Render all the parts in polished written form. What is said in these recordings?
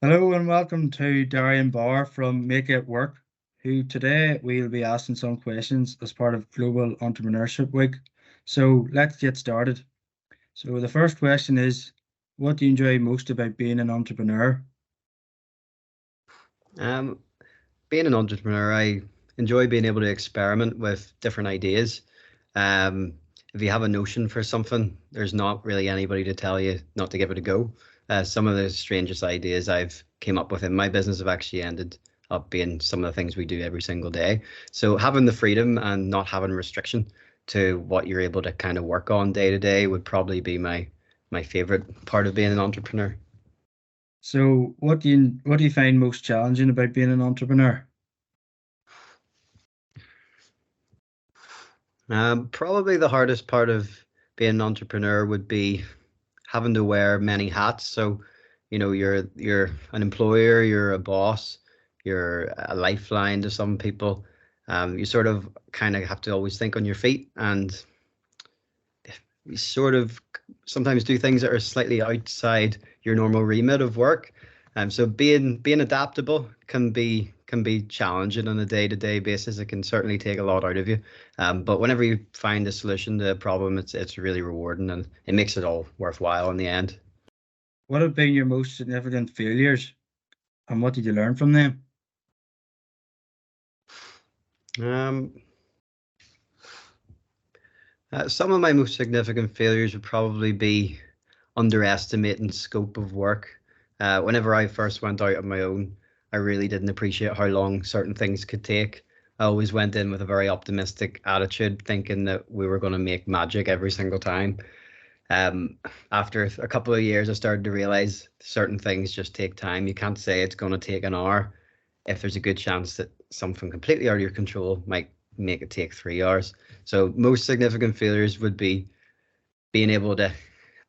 Hello and welcome to Darian Barr from Make It Work, who today we'll be asking some questions as part of Global Entrepreneurship Week. So let's get started. So the first question is, what do you enjoy most about being an entrepreneur? Um, Being an entrepreneur, I enjoy being able to experiment with different ideas. Um, if you have a notion for something, there's not really anybody to tell you not to give it a go. Some of the strangest ideas I've came up with in my business have actually ended up being some of the things we do every single day. So having the freedom and not having restriction to what you're able to kind of work on day to day would probably be my favorite part of being an entrepreneur. So what do you find most challenging about being an entrepreneur? Probably the hardest part of being an entrepreneur would be having to wear many hats. So, you're an employer, you're a boss, you're a lifeline to some people. You sort of kind of have to always think on your feet, and you sort of sometimes do things that are slightly outside your normal remit of work. So being adaptable can be challenging on a day-to-day basis. It can certainly take a lot out of you. But whenever you find a solution to a problem, it's really rewarding and it makes it all worthwhile in the end. What have been your most significant failures and what did you learn from them? Um, some of my most significant failures would probably be underestimating scope of work. Whenever I first went out on my own, I really didn't appreciate how long certain things could take. I always went in with a very optimistic attitude, thinking that we were going to make magic every single time. Um, After a couple of years, I started to realize certain things just take time. You can't say it's going to take an hour if there's a good chance that something completely out of your control might make it take 3 hours. So most significant failures would be being able to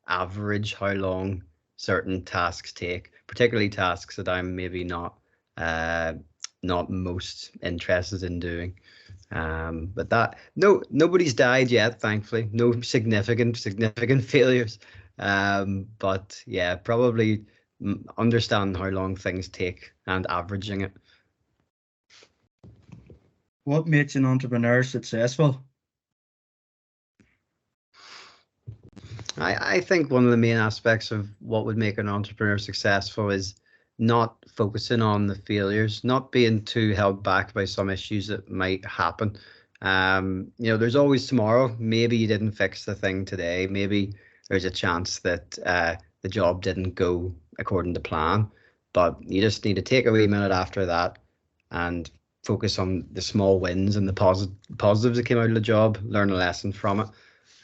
average how long certain tasks take, particularly tasks that I'm maybe uh, not most interested in doing. But that no, nobody's died yet, thankfully. No significant failures. But yeah, probably understanding how long things take and averaging it. What makes an entrepreneur successful? I think one of the main aspects of what would make an entrepreneur successful is not focusing on the failures, not being too held back by some issues that might happen. There's always tomorrow. Maybe you didn't fix the thing today. Maybe there's a chance that the job didn't go according to plan. But you just need to take a wee minute after that and focus on the small wins and the positives that came out of the job, learn a lesson from it.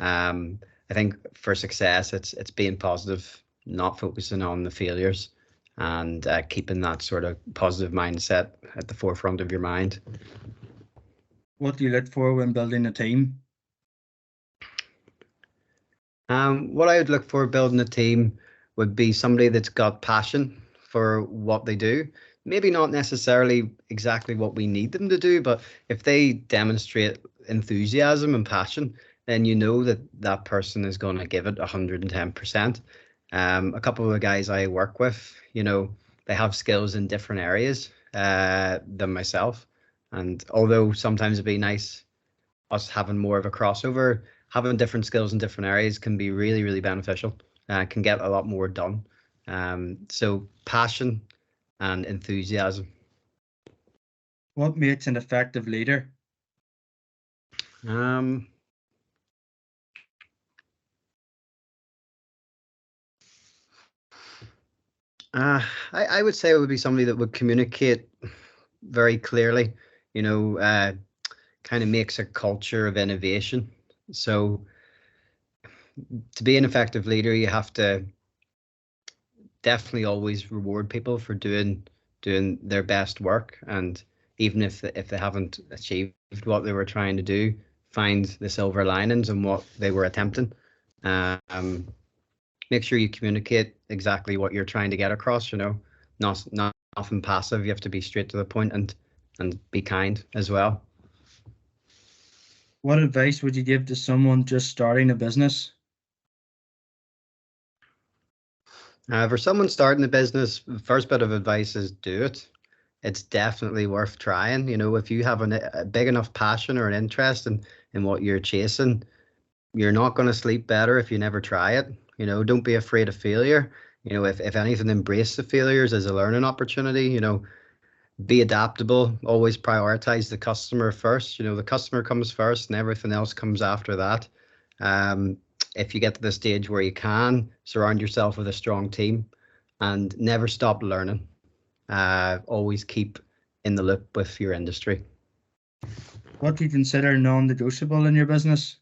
Um, I think for success, it's being positive, not focusing on the failures, and keeping that sort of positive mindset at the forefront of your mind. What do you look for when building a team? What I would look for building a team would be somebody that's got passion for what they do. Maybe not necessarily exactly what we need them to do, but if they demonstrate enthusiasm and passion, then you know that that person is going to give it 110%. A couple of the guys I work with, they have skills in different areas than myself. And although sometimes it'd be nice us having more of a crossover, having different skills in different areas can be really, really beneficial. Can get a lot more done. So passion and enthusiasm. What makes an effective leader? Um, I would say it would be somebody that would communicate very clearly, you know, uh, kind of makes a culture of innovation. So to be an effective leader, you have to definitely always reward people for doing their best work, and even if they haven't achieved what they were trying to do, find the silver linings in what they were attempting. Um, Make sure you communicate exactly what you're trying to get across. Not often passive. You have to be straight to the point and be kind as well. What advice would you give to someone just starting a business? For someone starting a business, the first bit of advice is do it. It's definitely worth trying. You know, if you have a big enough passion or an interest in what you're chasing, you're not going to sleep better if you never try it. You know, don't be afraid of failure. You know, if anything, embrace the failures as a learning opportunity. You know, be adaptable, always prioritize the customer first. You know, the customer comes first and everything else comes after that. Um, if you get to the stage where you can, surround yourself with a strong team and never stop learning. Always keep in the loop with your industry. What do you consider non-negotiable in your business?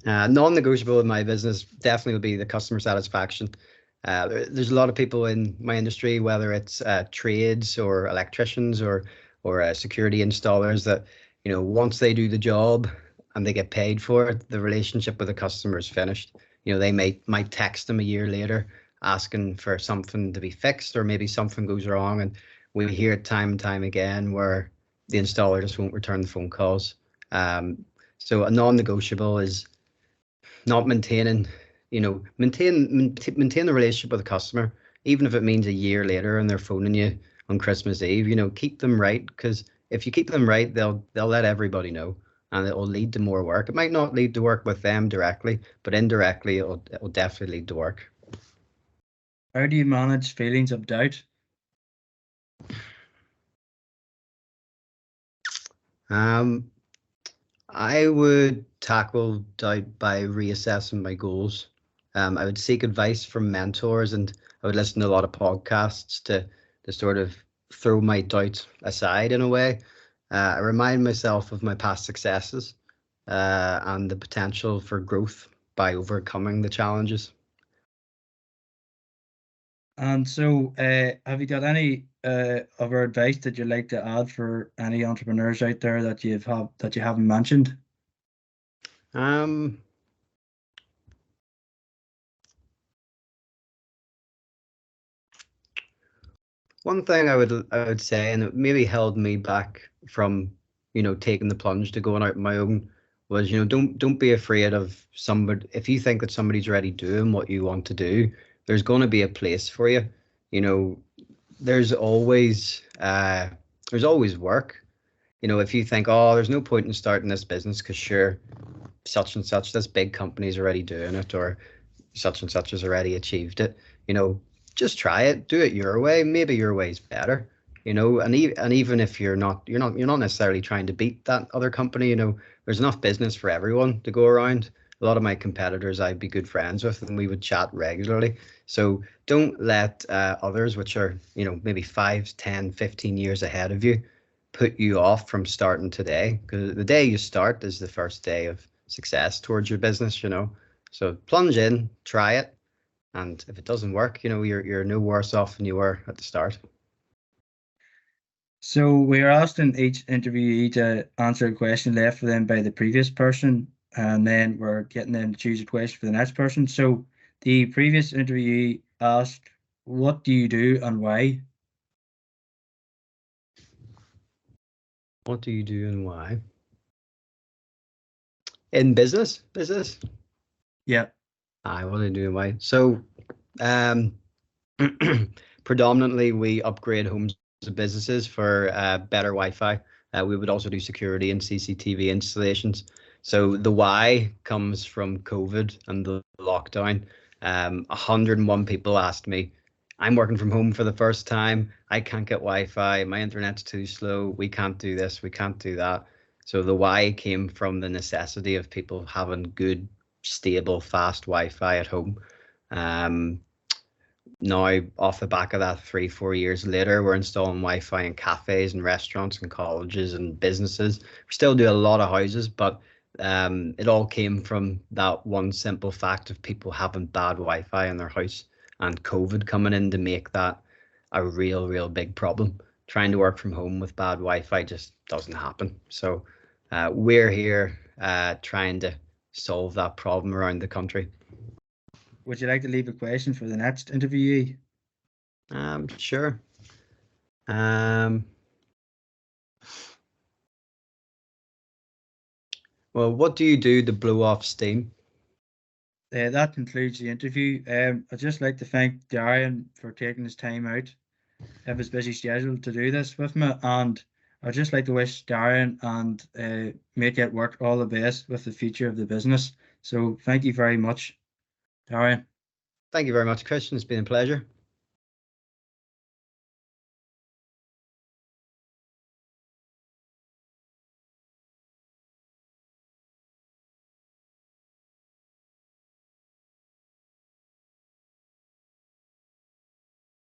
Non-negotiable in my business definitely would be the customer satisfaction. There's a lot of people in my industry, whether it's trades or electricians or security installers, that you know once they do the job and they get paid for it, the relationship with the customer is finished. You know, they might text them a year later asking for something to be fixed, or maybe something goes wrong, and we hear it time and time again where the installer just won't return the phone calls. So a non-negotiable is not maintaining, you know, maintain the relationship with the customer, even if it means a year later and they're phoning you on Christmas Eve. You know, keep them right, because if you keep them right, they'll let everybody know, and it will lead to more work. It might not lead to work with them directly, but indirectly it will definitely lead to work. How do you manage feelings of doubt? Um, I would tackle doubt by reassessing my goals. I would seek advice from mentors, and I would listen to a lot of podcasts to sort of throw my doubt aside in a way. I remind myself of my past successes and the potential for growth by overcoming the challenges. And so, have you got any other advice that you'd like to add for any entrepreneurs out there that that you haven't mentioned? Um, One thing I would say, and it maybe held me back from, you know, taking the plunge to going out on my own, was, you know, don't be afraid of somebody. If you think that somebody's already doing what you want to do, there's going to be a place for you. You know, there's always work. You know, if you think, oh, there's no point in starting this business because sure, such and such, this big company's already doing it, or such and such has already achieved it. You know, just try it, do it your way. Maybe your way's better. You know, and even if you're not necessarily trying to beat that other company. You know, there's enough business for everyone to go around. A lot of my competitors I'd be good friends with, and we would chat regularly. So don't let others, which are, you know, maybe 5, 10, 15 years ahead of you, put you off from starting today. Because the day you start is the first day of success towards your business. You know, so plunge in, try it, and if it doesn't work, you know, you're no worse off than you were at the start. So we are asking each interviewee to answer a question left for them by the previous person, and then we're getting them to choose a question for the next person. So the previous interviewee asked, "What do you do and why?" What do you do and why? In business? Business? Yeah. What do I do and why? So, um, predominantly we upgrade homes and businesses for better Wi-Fi. We would also do security and CCTV installations. So the why comes from COVID and the lockdown. 101 people asked me, I'm working from home for the first time. I can't get Wi-Fi. My internet's too slow. We can't do this. We can't do that. So the why came from the necessity of people having good, stable, fast Wi-Fi at home. Um, Now, off the back of that, 3, 4 years later, we're installing Wi-Fi in cafes and restaurants and colleges and businesses. We still do a lot of houses, but it all came from that one simple fact of people having bad Wi-Fi in their house, and COVID coming in to make that a real, real big problem. Trying to work from home with bad Wi-Fi just doesn't happen. So we're here trying to solve that problem around the country. Would you like to leave a question for the next interviewee? Sure. Um, well, what do you do to blow off steam? that concludes the interview. I'd just like to thank Darian for taking his time out of his busy schedule to do this with me, and I'd just like to wish Darian and Make It Work all the best with the future of the business. So thank you very much, Darian. Thank you very much, Christian. It's been a pleasure.